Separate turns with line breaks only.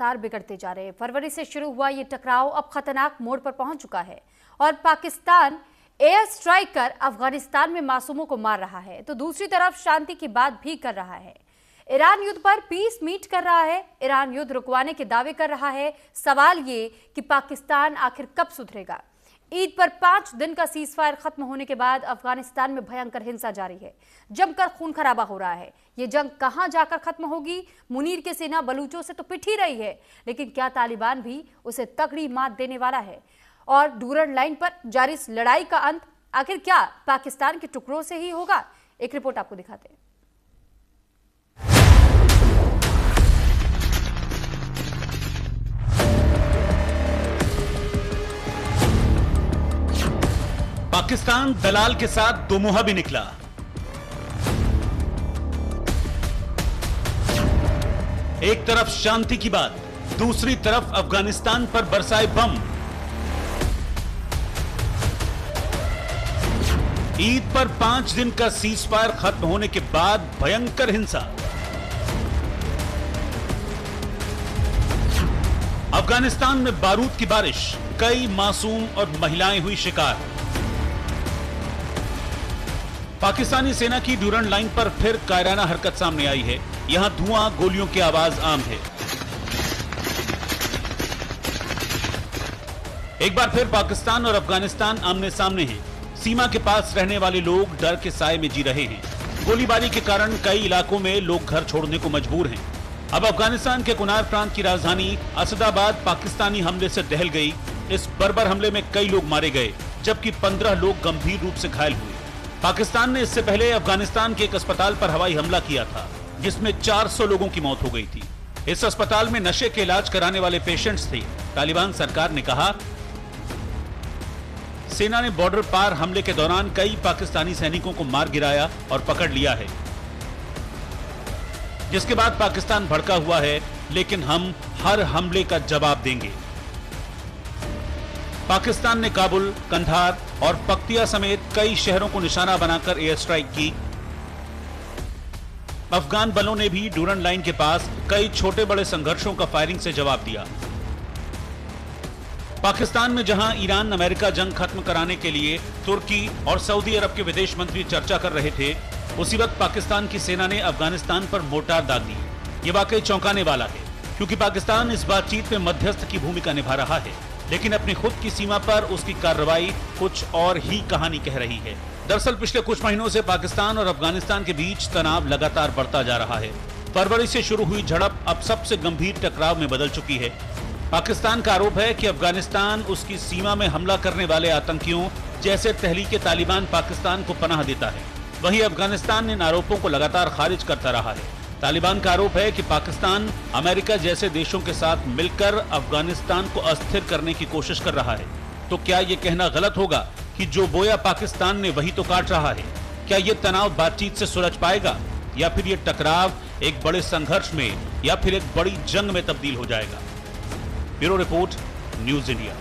तार बिगड़ते जा रहे हैं। फरवरी से शुरू हुआ ये टकराव अब खतरनाक मोड़ पर पहुंच चुका है और पाकिस्तान एयर स्ट्राइक कर अफगानिस्तान में मासूमों को मार रहा है, तो दूसरी तरफ शांति की बात भी कर रहा है। ईरान युद्ध पर पीस मीट कर रहा है, ईरान युद्ध रुकवाने के दावे कर रहा है। सवाल ये कि पाकिस्तान आखिर कब सुधरेगा। ईद पर 5 दिन का सीजफायर खत्म होने के बाद अफगानिस्तान में भयंकर हिंसा जारी है, जमकर खून खराबा हो रहा है। ये जंग कहां जाकर खत्म होगी? मुनीर की सेना बलूचों से तो पिट ही रही है, लेकिन क्या तालिबान भी उसे तगड़ी मात देने वाला है? और डूरन लाइन पर जारी इस लड़ाई का अंत आखिर क्या पाकिस्तान के टुकड़ों से ही होगा? एक रिपोर्ट आपको दिखाते हैं।
पाकिस्तान दलाल के साथ दोमुहा भी निकला। एक तरफ शांति की बात, दूसरी तरफ अफगानिस्तान पर बरसाए बम। ईद पर 5 दिन का सीजफायर खत्म होने के बाद भयंकर हिंसा। अफगानिस्तान में बारूद की बारिश, कई मासूम और महिलाएं हुई शिकार। पाकिस्तानी सेना की ड्यूरन लाइन पर फिर कायराना हरकत सामने आई है। यहां धुआं, गोलियों की आवाज आम है। एक बार फिर पाकिस्तान और अफगानिस्तान आमने सामने हैं। सीमा के पास रहने वाले लोग डर के साए में जी रहे हैं। गोलीबारी के कारण कई इलाकों में लोग घर छोड़ने को मजबूर हैं। अब अफगानिस्तान के कुनार प्रांत की राजधानी असदाबाद पाकिस्तानी हमले से दहल गई। इस बर्बर हमले में कई लोग मारे गए, जबकि 15 लोग गंभीर रूप से घायल हुए। पाकिस्तान ने इससे पहले अफगानिस्तान के एक अस्पताल पर हवाई हमला किया था, जिसमें 400 लोगों की मौत हो गई थी। इस अस्पताल में नशे के इलाज कराने वाले पेशेंट्स थे। तालिबान सरकार ने कहा, सेना ने बॉर्डर पार हमले के दौरान कई पाकिस्तानी सैनिकों को मार गिराया और पकड़ लिया है, जिसके बाद पाकिस्तान भड़का हुआ है, लेकिन हम हर हमले का जवाब देंगे। पाकिस्तान ने काबुल, कंधार और पक्तिया समेत कई शहरों को निशाना बनाकर एयर स्ट्राइक की। अफगान बलों ने भी डूरन लाइन के पास कई छोटे बड़े संघर्षों का फायरिंग से जवाब दिया। पाकिस्तान में जहां ईरान अमेरिका जंग खत्म कराने के लिए तुर्की और सऊदी अरब के विदेश मंत्री चर्चा कर रहे थे, उसी वक्त पाकिस्तान की सेना ने अफगानिस्तान पर मोर्टार दाग दी। ये वाकई चौंकाने वाला है, क्योंकि पाकिस्तान इस बातचीत में मध्यस्थ की भूमिका निभा रहा है, लेकिन अपनी खुद की सीमा पर उसकी कार्रवाई कुछ और ही कहानी कह रही है। दरअसल पिछले कुछ महीनों से पाकिस्तान और अफगानिस्तान के बीच तनाव लगातार बढ़ता जा रहा है। फरवरी से शुरू हुई झड़प अब सबसे गंभीर टकराव में बदल चुकी है। पाकिस्तान का आरोप है कि अफगानिस्तान उसकी सीमा में हमला करने वाले आतंकियों जैसे तहरीके तालिबान पाकिस्तान को पनाह देता है। वहीं अफगानिस्तान इन आरोपों को लगातार खारिज करता रहा है। तालिबान का आरोप है कि पाकिस्तान अमेरिका जैसे देशों के साथ मिलकर अफगानिस्तान को अस्थिर करने की कोशिश कर रहा है। तो क्या ये कहना गलत होगा कि जो बोया पाकिस्तान ने वही तो काट रहा है? क्या ये तनाव बातचीत से सुलझ पाएगा, या फिर ये टकराव एक बड़े संघर्ष में या फिर एक बड़ी जंग में तब्दील हो जाएगा? Bureau report, news India.